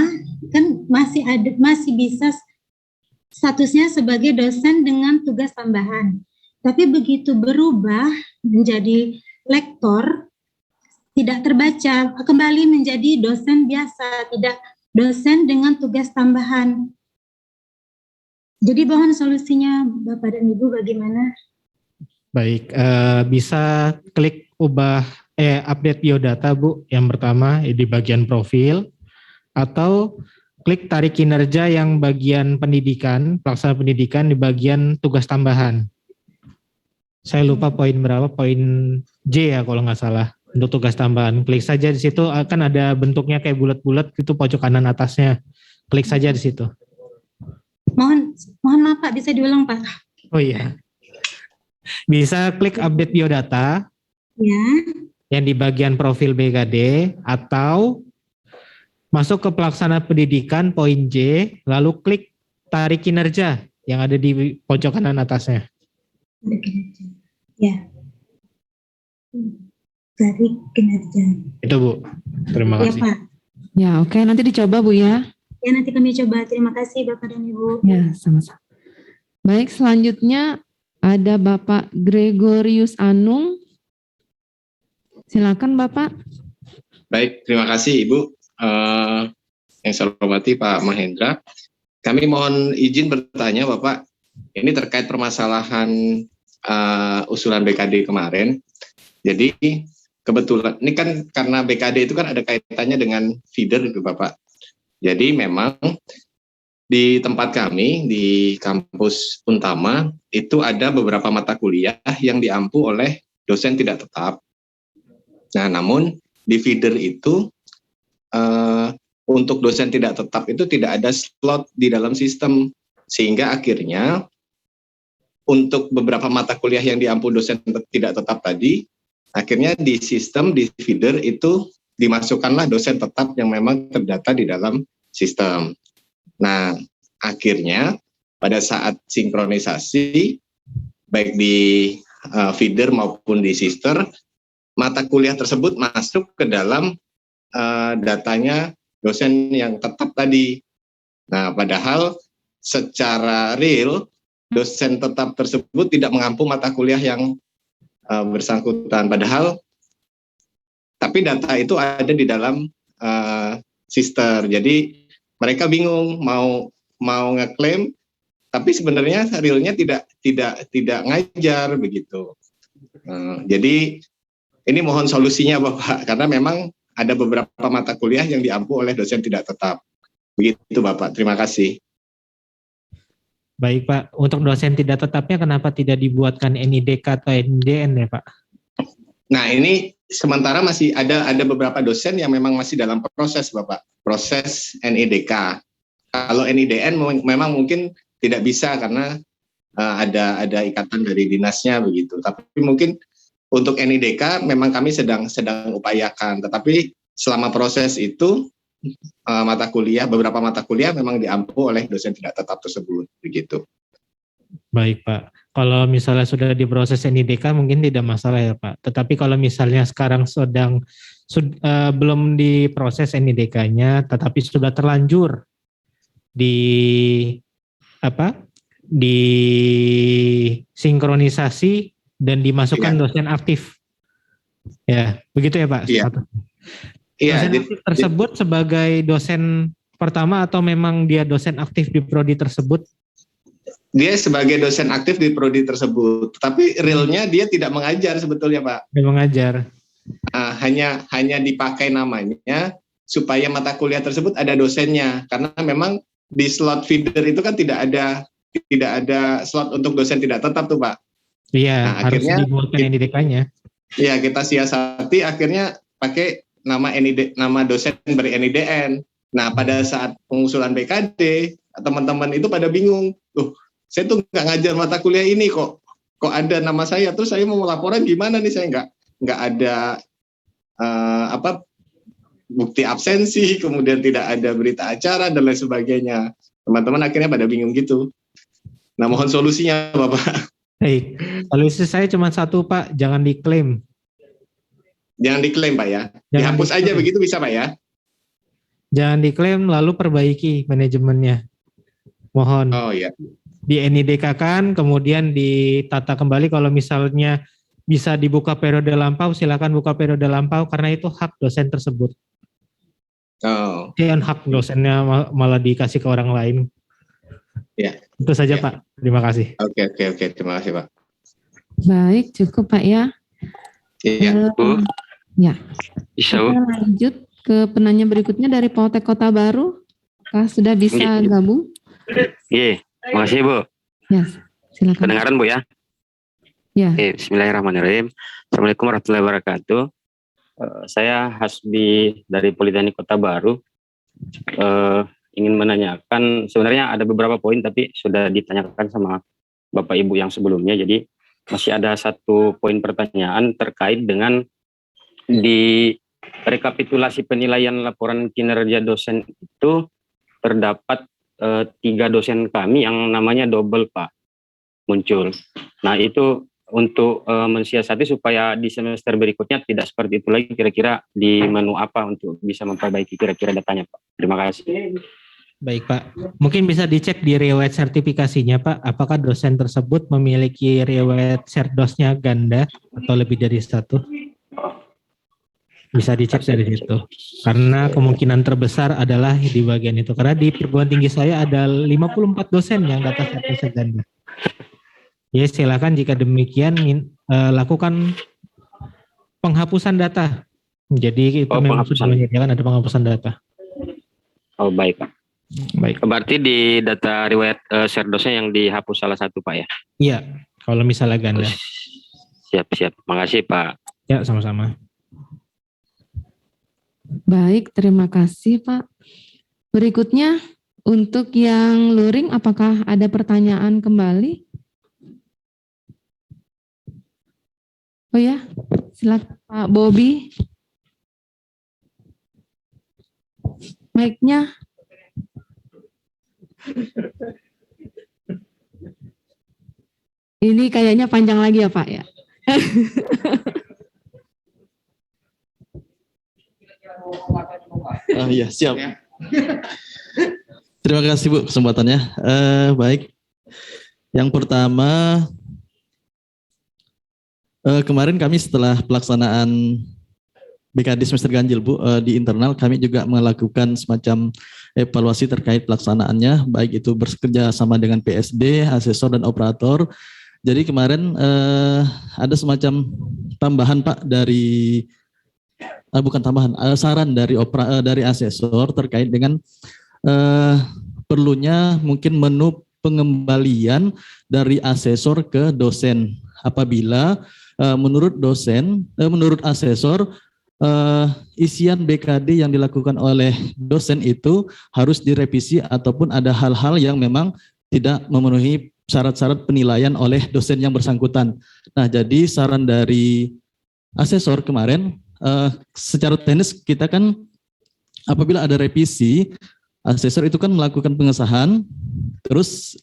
Speaker 10: kan masih bisa statusnya sebagai dosen dengan tugas tambahan. Tapi begitu berubah menjadi lektor, tidak terbaca, kembali menjadi dosen biasa, tidak dosen dengan tugas tambahan. Jadi mohon solusinya Bapak dan Ibu bagaimana?
Speaker 4: Baik, bisa klik update biodata Bu, yang pertama di bagian profil, atau klik tarik kinerja yang bagian pendidikan, pelaksanaan pendidikan di bagian tugas tambahan. Saya lupa poin berapa, poin J ya kalau nggak salah, untuk tugas tambahan. Klik saja di situ, akan ada bentuknya kayak bulat-bulat, itu pojok kanan atasnya. Klik saja di situ.
Speaker 10: Mohon maaf Pak, bisa diulang Pak?
Speaker 4: Oh iya. Bisa klik update biodata.
Speaker 10: Ya.
Speaker 4: yang di bagian profil BKD, atau masuk ke pelaksana pendidikan poin J, lalu klik tarik kinerja yang ada di pojok kanan atasnya.
Speaker 10: Ya. Tarik kinerja.
Speaker 4: Itu Bu. Terima
Speaker 10: Ya
Speaker 4: kasih.
Speaker 10: Pak.
Speaker 1: Ya, oke, nanti dicoba Bu ya.
Speaker 10: Ya nanti kami coba. Terima kasih Bapak dan Ibu.
Speaker 1: Ya, sama-sama. Baik, selanjutnya ada Bapak Gregorius Anung. Silakan Bapak.
Speaker 11: Baik, terima kasih Ibu. Yang saya hormati Pak Mahendra. Kami mohon izin bertanya Bapak, ini terkait permasalahan usulan BKD kemarin. Jadi kebetulan, ini kan karena BKD itu kan ada kaitannya dengan feeder itu Bapak. Jadi memang di tempat kami, di kampus Untama, itu ada beberapa mata kuliah yang diampu oleh dosen tidak tetap. Nah, namun di feeder itu untuk dosen tidak tetap itu tidak ada slot di dalam sistem, sehingga akhirnya untuk beberapa mata kuliah yang diampu dosen tidak tetap tadi, akhirnya di sistem di feeder itu dimasukkanlah dosen tetap yang memang terdata di dalam sistem. Nah, akhirnya pada saat sinkronisasi baik di feeder maupun di sister, mata kuliah tersebut masuk ke dalam datanya dosen yang tetap tadi. Nah, padahal secara real dosen tetap tersebut tidak mengampu mata kuliah yang bersangkutan. Padahal, tapi data itu ada di dalam sister. Jadi mereka bingung mau ngeklaim, tapi sebenarnya realnya tidak ngajar begitu. Jadi ini mohon solusinya Bapak, karena memang ada beberapa mata kuliah yang diampu oleh dosen tidak tetap. Begitu Bapak, terima kasih.
Speaker 4: Baik Pak, untuk dosen tidak tetapnya kenapa tidak dibuatkan NIDK atau NIDN ya Pak?
Speaker 11: Nah ini sementara masih ada beberapa dosen yang memang masih dalam proses Bapak, proses NIDK. Kalau NIDN memang mungkin tidak bisa karena ada ikatan dari dinasnya begitu. Tapi mungkin untuk NIDK memang kami sedang upayakan, tetapi selama proses itu beberapa mata kuliah memang diampu oleh dosen tidak tetap tersebut begitu.
Speaker 4: Baik Pak, kalau misalnya sudah diproses NIDK mungkin tidak masalah ya Pak. Tetapi kalau misalnya sekarang belum diproses NIDK-nya, tetapi sudah terlanjur di sinkronisasi dan dimasukkan dosen aktif. Ya, begitu ya Pak?
Speaker 11: Iya.
Speaker 4: Dosen aktif tersebut sebagai dosen pertama atau memang dia dosen aktif di prodi tersebut?
Speaker 11: Dia sebagai dosen aktif di prodi tersebut, tapi realnya dia tidak mengajar sebetulnya Pak.
Speaker 4: Tidak mengajar.
Speaker 11: Hanya dipakai namanya supaya mata kuliah tersebut ada dosennya, karena memang di slot feeder itu kan tidak ada slot untuk dosen tidak tetap tuh Pak.
Speaker 4: Iya, harus dibuatkan NIDK-nya.
Speaker 11: Iya, kita siasati akhirnya pakai nama dosen ber-NIDN. Nah, pada saat pengusulan BKD, teman-teman itu pada bingung. Saya tuh nggak ngajar mata kuliah ini kok ada nama saya, terus saya mau laporan gimana nih, saya nggak ada bukti absensi, kemudian tidak ada berita acara dan lain sebagainya. Teman-teman akhirnya pada bingung gitu. Nah, mohon solusinya Bapak.
Speaker 4: Baik, solusi saya cuma satu Pak, jangan diklaim.
Speaker 11: Jangan diklaim Pak ya, dihapus aja begitu bisa Pak ya?
Speaker 4: Jangan diklaim lalu perbaiki manajemennya. Mohon.
Speaker 11: Oh iya.
Speaker 4: Di NIDK-kan, kemudian ditata kembali kalau misalnya bisa dibuka periode lampau, silakan buka periode lampau karena itu hak dosen tersebut.
Speaker 11: Oh.
Speaker 4: Jangan hak dosennya malah dikasih ke orang lain.
Speaker 11: Ya.
Speaker 4: Itu saja Pak. Terima kasih.
Speaker 11: Oke. Terima kasih Pak.
Speaker 1: Baik, cukup Pak ya.
Speaker 11: Iya, Bu.
Speaker 1: Ya.
Speaker 12: Bisa,
Speaker 1: Bu. Kita lanjut ke penanya berikutnya dari Poltek Kota Baru. Kah sudah bisa gabung?
Speaker 12: Iya, makasih Bu.
Speaker 1: Ya, silakan.
Speaker 12: Kedengaran Bu ya?
Speaker 1: Ya.
Speaker 12: Oke, bismillahirrahmanirrahim. Assalamualaikum warahmatullahi wabarakatuh. Saya Hasbi dari Politeknik Kota Baru. Ingin menanyakan, sebenarnya ada beberapa poin tapi sudah ditanyakan sama Bapak Ibu yang sebelumnya. Jadi masih ada satu poin pertanyaan terkait dengan di rekapitulasi penilaian laporan kinerja dosen itu terdapat 3 dosen kami yang namanya double Pak muncul. Nah itu untuk mensiasati supaya di semester berikutnya tidak seperti itu lagi, kira-kira di menu apa untuk bisa memperbaiki kira-kira datanya Pak. Terima kasih.
Speaker 4: Baik Pak, mungkin bisa dicek di riwayat sertifikasinya Pak, apakah dosen tersebut memiliki riwayat serdosnya ganda atau lebih dari 1? Bisa dicek dari situ. Karena kemungkinan terbesar adalah di bagian itu. Karena di perguruan tinggi saya ada 54 dosen yang data serdosnya ganda. Ya silakan jika demikian lakukan penghapusan data. Jadi kita memang sudah menyediakan ada penghapusan data.
Speaker 12: Oh baik Pak.
Speaker 4: Baik.
Speaker 12: Berarti di data riwayat serdosnya yang dihapus salah satu Pak ya?
Speaker 4: Iya, kalau misalnya ganda.
Speaker 12: Siap. Makasih Pak.
Speaker 4: Ya, sama-sama.
Speaker 1: Baik, terima kasih Pak. Berikutnya untuk yang luring, apakah ada pertanyaan kembali? Oh ya, silakan Pak Bobi. Mic-nya. Ini kayaknya panjang lagi ya Pak ya.
Speaker 13: Iya siap. Terima kasih Bu kesempatannya. Baik. Yang pertama, kemarin kami setelah pelaksanaan BKD semester ganjil Bu, di internal kami juga melakukan semacam evaluasi terkait pelaksanaannya, baik itu bekerja sama dengan PSD, asesor dan operator. Jadi kemarin ada semacam tambahan Pak dari bukan tambahan, saran dari asesor terkait dengan perlunya mungkin menu pengembalian dari asesor ke dosen apabila menurut asesor isian BKD yang dilakukan oleh dosen itu harus direvisi ataupun ada hal-hal yang memang tidak memenuhi syarat-syarat penilaian oleh dosen yang bersangkutan. Nah, jadi saran dari asesor kemarin, secara teknis kita kan apabila ada revisi, asesor itu kan melakukan pengesahan, terus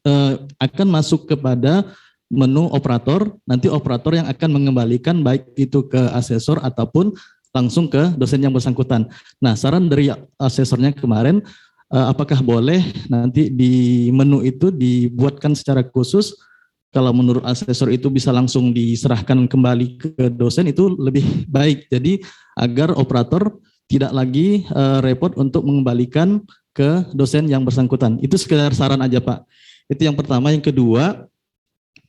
Speaker 13: akan masuk kepada menu operator, nanti operator yang akan mengembalikan baik itu ke asesor ataupun langsung ke dosen yang bersangkutan. Nah, saran dari asesornya kemarin, apakah boleh nanti di menu itu dibuatkan secara khusus, kalau menurut asesor itu bisa langsung diserahkan kembali ke dosen itu lebih baik. Jadi agar operator tidak lagi repot untuk mengembalikan ke dosen yang bersangkutan. Itu sekedar saran aja Pak. Itu yang pertama. Yang kedua,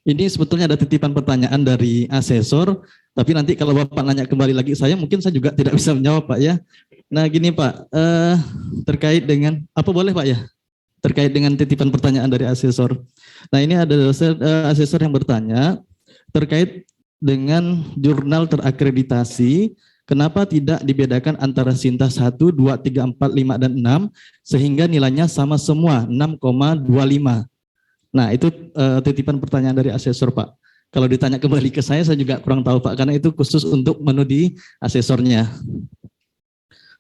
Speaker 13: ini sebetulnya ada titipan pertanyaan dari asesor, tapi nanti kalau Bapak nanya kembali lagi mungkin saya juga tidak bisa menjawab Pak ya. Nah gini Pak, terkait dengan, apa boleh Pak ya? Terkait dengan titipan pertanyaan dari asesor. Nah ini ada asesor yang bertanya, terkait dengan jurnal terakreditasi, kenapa tidak dibedakan antara Sinta 1, 2, 3, 4, 5, dan 6, sehingga nilainya sama semua, 6,25. Nah itu titipan pertanyaan dari asesor Pak. Kalau ditanya kembali ke saya juga kurang tahu Pak, karena itu khusus untuk menu di asesornya.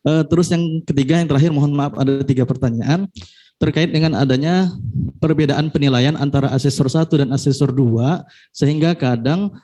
Speaker 13: Terus yang ketiga, yang terakhir, mohon maaf ada 3 pertanyaan terkait dengan adanya perbedaan penilaian antara asesor 1 dan asesor 2, sehingga kadang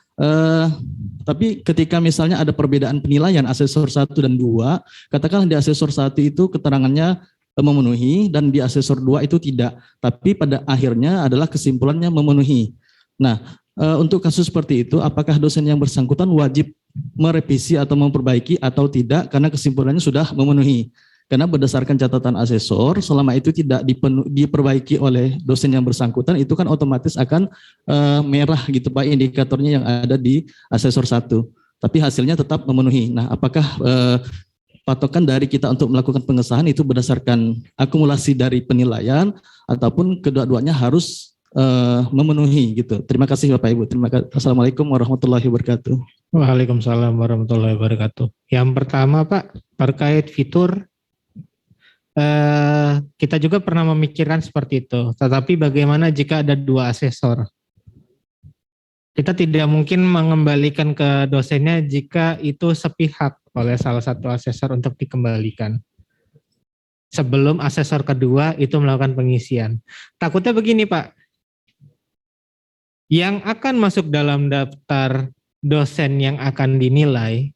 Speaker 13: tapi ketika misalnya ada perbedaan penilaian asesor 1 dan 2, katakanlah di asesor 1 itu keterangannya memenuhi dan di asesor 2 itu tidak, tapi pada akhirnya adalah kesimpulannya memenuhi. Nah, untuk kasus seperti itu, apakah dosen yang bersangkutan wajib merevisi atau memperbaiki atau tidak karena kesimpulannya sudah memenuhi? Karena berdasarkan catatan asesor, selama itu tidak diperbaiki oleh dosen yang bersangkutan, itu kan otomatis akan merah gitu Pak indikatornya yang ada di asesor 1. Tapi hasilnya tetap memenuhi. Nah, apakah patokan dari kita untuk melakukan pengesahan itu berdasarkan akumulasi dari penilaian ataupun kedua-duanya harus memenuhi gitu. Terima kasih Bapak Ibu. Terima kasih. Assalamualaikum warahmatullahi wabarakatuh.
Speaker 4: Waalaikumsalam warahmatullahi wabarakatuh. Yang pertama Pak, terkait fitur, kita juga pernah memikirkan seperti itu. Tetapi bagaimana jika ada 2 asesor? Kita tidak mungkin mengembalikan ke dosennya jika itu sepihak. oleh salah satu asesor untuk dikembalikan. Sebelum asesor kedua itu melakukan pengisian. Takutnya begini Pak, yang akan masuk dalam daftar dosen yang akan dinilai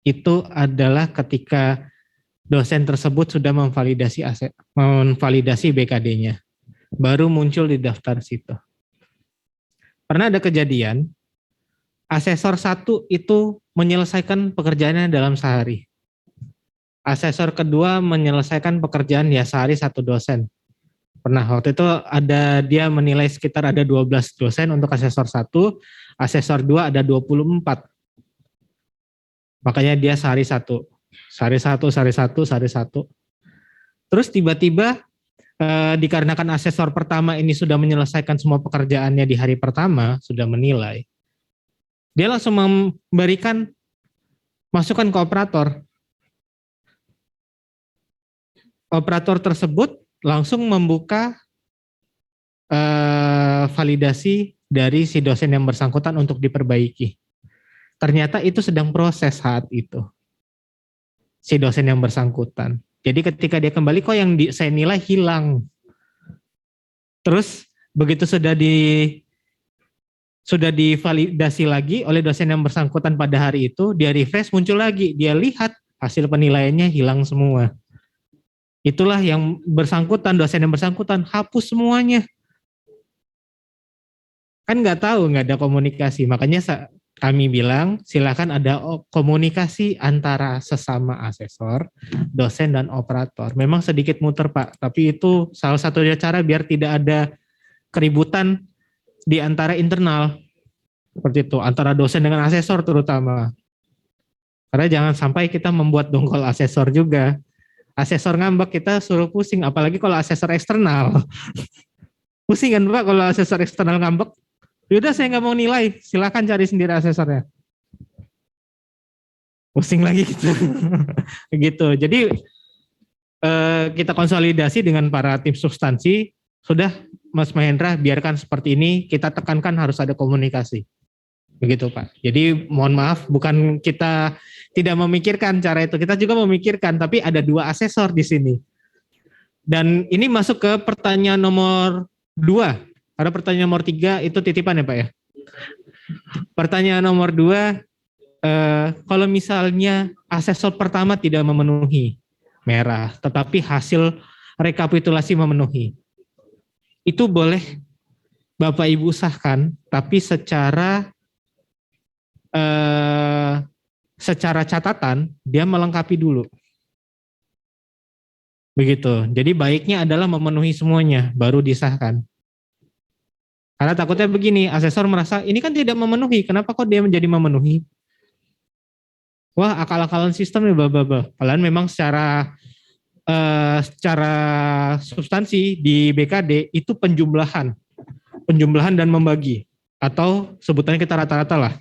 Speaker 4: itu adalah ketika dosen tersebut sudah memvalidasi BKD-nya. Baru muncul di daftar situ. Pernah ada kejadian, asesor 1 itu menyelesaikan pekerjaannya dalam sehari. Asesor kedua menyelesaikan pekerjaan ya sehari 1 dosen. Pernah waktu itu dia menilai sekitar ada 12 dosen untuk asesor 1, asesor 2 ada 24. Makanya dia sehari 1. Sehari 1. Terus tiba-tiba dikarenakan asesor pertama ini sudah menyelesaikan semua pekerjaannya di hari pertama, sudah menilai. Dia langsung memberikan masukan ke operator. Operator tersebut langsung membuka validasi dari si dosen yang bersangkutan untuk diperbaiki. Ternyata itu sedang proses saat itu, si dosen yang bersangkutan. Jadi ketika dia kembali, kok yang saya nilai hilang. Terus begitu sudah divalidasi lagi oleh dosen yang bersangkutan pada hari itu, dia refresh muncul lagi, dia lihat hasil penilaiannya hilang semua. Itulah yang bersangkutan, dosen yang bersangkutan hapus semuanya. Kan nggak tahu, nggak ada komunikasi. Makanya kami bilang silakan ada komunikasi antara sesama asesor, dosen dan operator. Memang sedikit muter Pak, tapi itu salah satu cara biar tidak ada keributan di antara internal. Seperti itu, antara dosen dengan asesor terutama. Karena jangan sampai kita membuat dongkol asesor juga. Asesor ngambek kita suruh pusing, apalagi kalau asesor eksternal. Pusing kan Pak kalau asesor eksternal ngambek. Yaudah saya nggak mau nilai, silakan cari sendiri asesornya. Pusing lagi gitu. Gitu. Jadi kita konsolidasi dengan para tim substansi. Sudah Mas Mahendra, biarkan seperti ini, kita tekankan harus ada komunikasi. Begitu Pak. Jadi mohon maaf, bukan kita tidak memikirkan cara itu, kita juga memikirkan, tapi ada 2 asesor di sini. Dan ini masuk ke pertanyaan nomor 2. Ada pertanyaan nomor 3 itu titipan ya Pak ya. Pertanyaan nomor 2, kalau misalnya asesor pertama tidak memenuhi, merah, tetapi hasil rekapitulasi memenuhi, itu boleh Bapak Ibu sahkan, tapi secara catatan dia melengkapi dulu. Begitu. Jadi baiknya adalah memenuhi semuanya baru disahkan. Karena takutnya begini, asesor merasa ini kan tidak memenuhi, kenapa kok dia menjadi memenuhi? Wah, akal-akalan sistem ya bababa. Padahal memang secara substansi di BKD itu penjumlahan dan membagi, atau sebutannya kita rata-rata lah.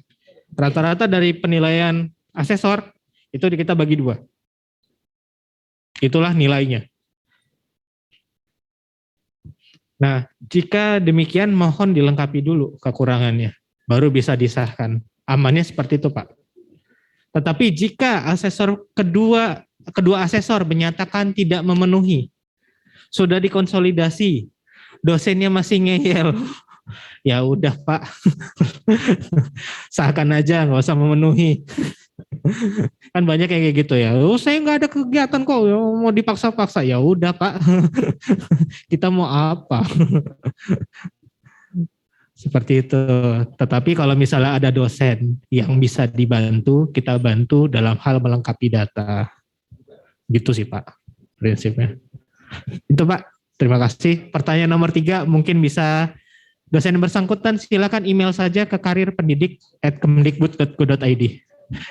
Speaker 4: Rata-rata dari penilaian asesor itu kita bagi 2. Itulah nilainya. Nah, jika demikian mohon dilengkapi dulu kekurangannya, baru bisa disahkan. Amannya seperti itu Pak. Tetapi jika asesor kedua asesor menyatakan tidak memenuhi, sudah dikonsolidasi, dosennya masih ngeyel, ya udah Pak, sahkan aja, nggak usah memenuhi. Kan banyak kayak gitu ya. Oh, saya nggak ada kegiatan kok, mau dipaksa-paksa. Ya udah Pak, kita mau apa? Seperti itu. Tetapi kalau misalnya ada dosen yang bisa dibantu, kita bantu dalam hal melengkapi data. Gitu sih Pak, prinsipnya. Itu Pak, terima kasih. Pertanyaan nomor 3 mungkin bisa dosen yang bersangkutan silakan email saja ke karirpendidik@kemdikbud.go.id.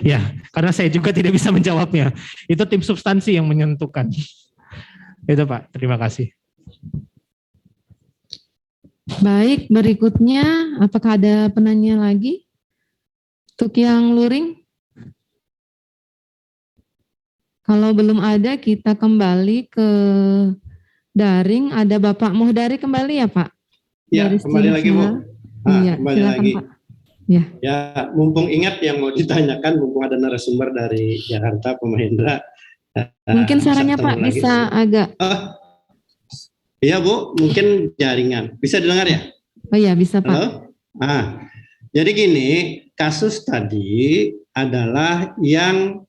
Speaker 4: Ya, karena saya juga tidak bisa menjawabnya. Itu tim substansi yang menentukan. Itu Pak, terima kasih.
Speaker 1: Baik, berikutnya apakah ada penanya lagi? Untuk yang luring? Kalau belum ada, kita kembali ke daring. Ada Bapak Muhdari kembali ya Pak?
Speaker 3: Ya,
Speaker 1: Dari
Speaker 3: kembali lagi Bu.
Speaker 1: Iya,
Speaker 3: Kembali
Speaker 1: silakan
Speaker 3: lagi.
Speaker 1: Pak. Ya.
Speaker 3: Ya, mumpung ingat yang mau ditanyakan, mumpung ada narasumber dari Jakarta, Pak Mahendra.
Speaker 1: Mungkin sarannya Pak
Speaker 3: lagi.
Speaker 1: bisa agak.
Speaker 3: Iya Bu, mungkin jaringan. Bisa didengar ya?
Speaker 1: Oh iya, bisa Pak.
Speaker 3: Halo? Jadi gini, kasus tadi adalah yang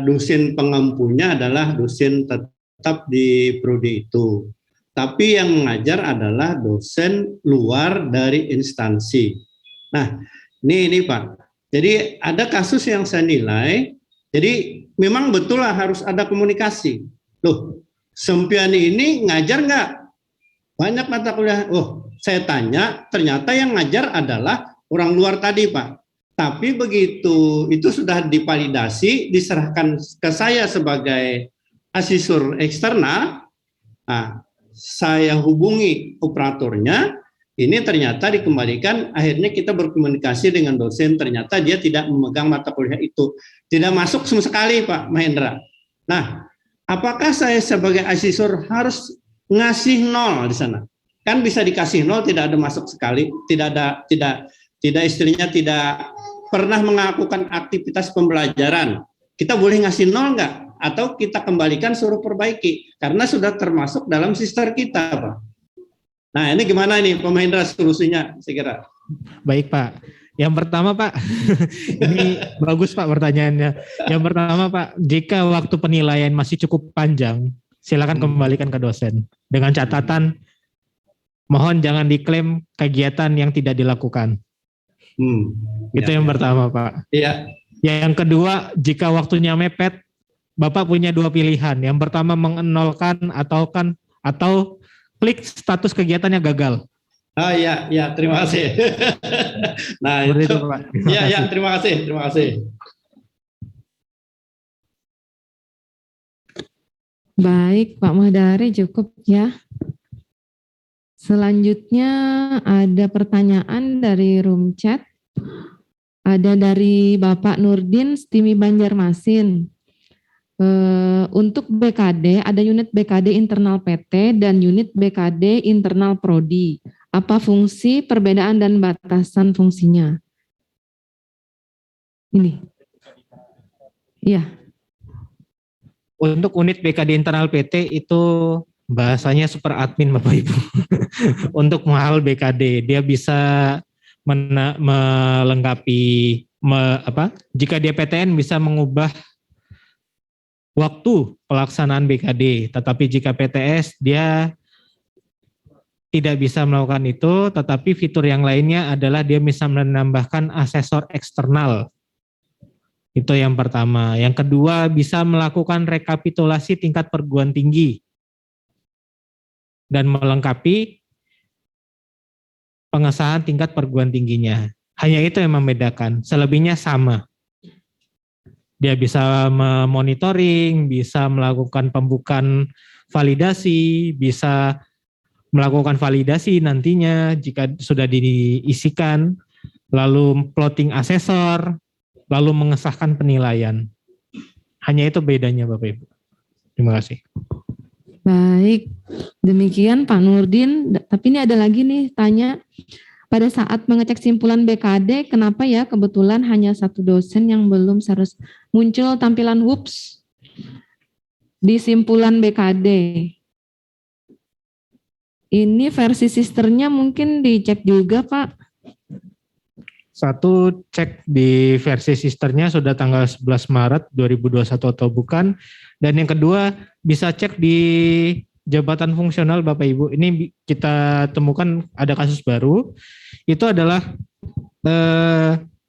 Speaker 3: dosen pengampunya adalah dosen tetap di prodi itu. Tapi yang mengajar adalah dosen luar dari instansi. Nah, ini Pak. Jadi ada kasus yang saya nilai, jadi memang betul lah harus ada komunikasi. Loh, Sempiani ini ngajar nggak? Banyak mata kuliah. Oh, saya tanya, ternyata yang ngajar adalah orang luar tadi, Pak. Tapi begitu itu sudah divalidasi, diserahkan ke saya sebagai asesor eksternal, saya hubungi operatornya, ini ternyata dikembalikan, akhirnya kita berkomunikasi dengan dosen, ternyata dia tidak memegang mata kuliah itu. Tidak masuk sama sekali, Pak Mahendra. Nah, apakah saya sebagai asesor harus ngasih 0 di sana? Kan bisa dikasih 0, tidak ada masuk sekali, tidak istilahnya tidak pernah melakukan aktivitas pembelajaran. Kita boleh ngasih 0 nggak? Atau kita kembalikan suruh perbaiki karena sudah termasuk dalam sister kita, Pak. Nah, ini gimana nih Pak Mahendra solusinya, saya kira?
Speaker 4: Baik Pak. Yang pertama Pak, ini bagus Pak pertanyaannya. Yang pertama Pak, jika waktu penilaian masih cukup panjang, silakan kembalikan ke dosen dengan catatan mohon jangan diklaim kegiatan yang tidak dilakukan. Itu yang pertama Pak.
Speaker 3: Iya.
Speaker 4: Yang kedua, jika waktunya mepet, Bapak punya 2 pilihan. Yang pertama mengenolkan atau klik status kegiatannya gagal.
Speaker 3: Ya, terima kasih. Nah, itu Pak. Ya, terima kasih.
Speaker 1: Baik, Pak Mahdari cukup ya. Selanjutnya ada pertanyaan dari room chat. Ada dari Bapak Nurdin, Stimi Banjarmasin. Untuk BKD, ada unit BKD internal PT dan unit BKD internal Prodi. Apa fungsi, perbedaan, dan batasan fungsinya? Ini. Iya.
Speaker 4: Untuk unit BKD internal PT itu bahasanya super admin Bapak Ibu. Untuk hal BKD, dia bisa melengkapi, jika dia PTN bisa mengubah waktu pelaksanaan BKD, tetapi jika PTS dia tidak bisa melakukan itu, tetapi fitur yang lainnya adalah dia bisa menambahkan asesor eksternal. Itu yang pertama. Yang kedua, bisa melakukan rekapitulasi tingkat perguruan tinggi dan melengkapi pengesahan tingkat perguruan tingginya. Hanya itu yang membedakan, selebihnya sama. Dia bisa memonitoring, bisa melakukan pembukaan validasi, bisa melakukan validasi nantinya jika sudah diisikan, lalu plotting asesor, lalu mengesahkan penilaian. Hanya itu bedanya Bapak Ibu. Terima kasih.
Speaker 1: Baik, demikian Pak Nurdin. Tapi ini ada lagi nih tanya, pada saat mengecek simpulan BKD, kenapa ya kebetulan hanya 1 dosen yang belum harus muncul tampilan whoops di simpulan BKD? Ini versi sisternya mungkin dicek juga Pak.
Speaker 4: Satu, cek di versi sisternya sudah tanggal 11 Maret 2021 atau bukan. Dan yang kedua, bisa cek di jabatan fungsional Bapak Ibu. Ini kita temukan ada kasus baru. Itu adalah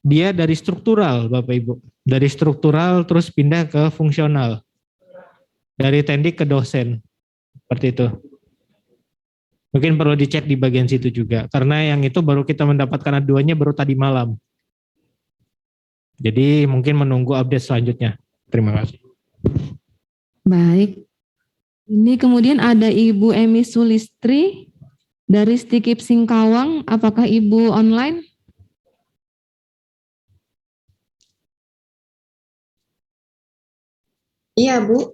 Speaker 4: dia dari struktural Bapak Ibu. Dari struktural terus pindah ke fungsional. Dari tendik ke dosen. Seperti itu. Mungkin perlu dicek di bagian situ juga. Karena yang itu baru kita mendapatkan aduannya baru tadi malam. Jadi mungkin menunggu update selanjutnya. Terima kasih.
Speaker 1: Baik. Ini kemudian ada Ibu Emi Sulistri dari Stikip Singkawang. Apakah Ibu online?
Speaker 14: Iya Bu,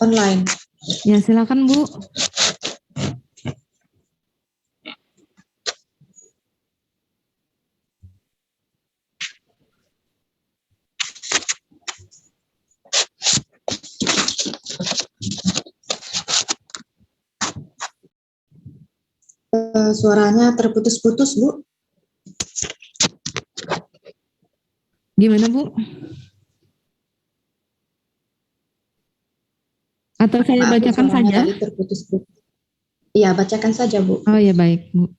Speaker 14: online.
Speaker 1: Ya silakan Bu.
Speaker 14: Suaranya terputus-putus, Bu.
Speaker 1: Gimana Bu? Atau saya
Speaker 14: Maaf, Bu,
Speaker 1: bacakan
Speaker 14: suaranya
Speaker 1: saja?
Speaker 14: tadi terputus-putus. Iya, bacakan saja, Bu.
Speaker 1: Oh ya baik Bu.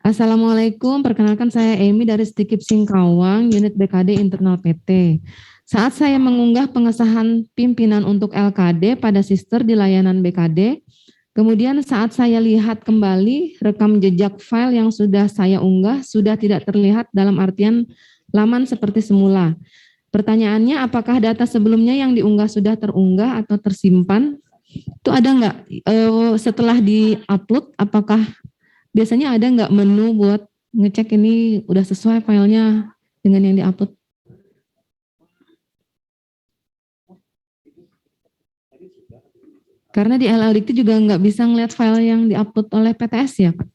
Speaker 1: Assalamualaikum, perkenalkan saya Emi dari Stikip Singkawang, unit BKD internal PT. Saat saya mengunggah pengesahan pimpinan untuk LKD pada sister di layanan BKD, kemudian saat saya lihat kembali rekam jejak file yang sudah saya unggah sudah tidak terlihat dalam artian laman seperti semula. Pertanyaannya, apakah data sebelumnya yang diunggah sudah terunggah atau tersimpan? Itu ada nggak setelah di-upload, apakah biasanya ada nggak menu buat ngecek ini udah sesuai filenya dengan yang di-upload? Karena di LLDT juga nggak bisa ngeliat file yang di-upload oleh PTS ya, Pak?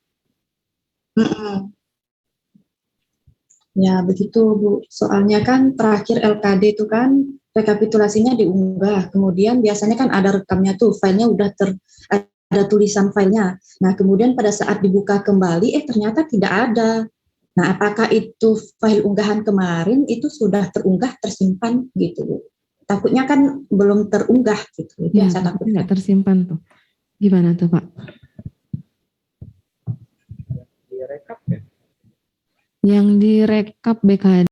Speaker 14: Ya, begitu, Bu. Soalnya kan terakhir LKD itu kan rekapitulasinya diunggah. Kemudian biasanya kan ada rekamnya tuh, filenya udah ada tulisan filenya. Nah, kemudian pada saat dibuka kembali, ternyata tidak ada. Nah, apakah itu file unggahan kemarin itu sudah terunggah, tersimpan gitu, Bu? Takutnya kan belum terunggah gitu. Itu yang saya takutkan.
Speaker 1: Nggak tersimpan tuh. Gimana tuh, Pak? Yang direkap BKD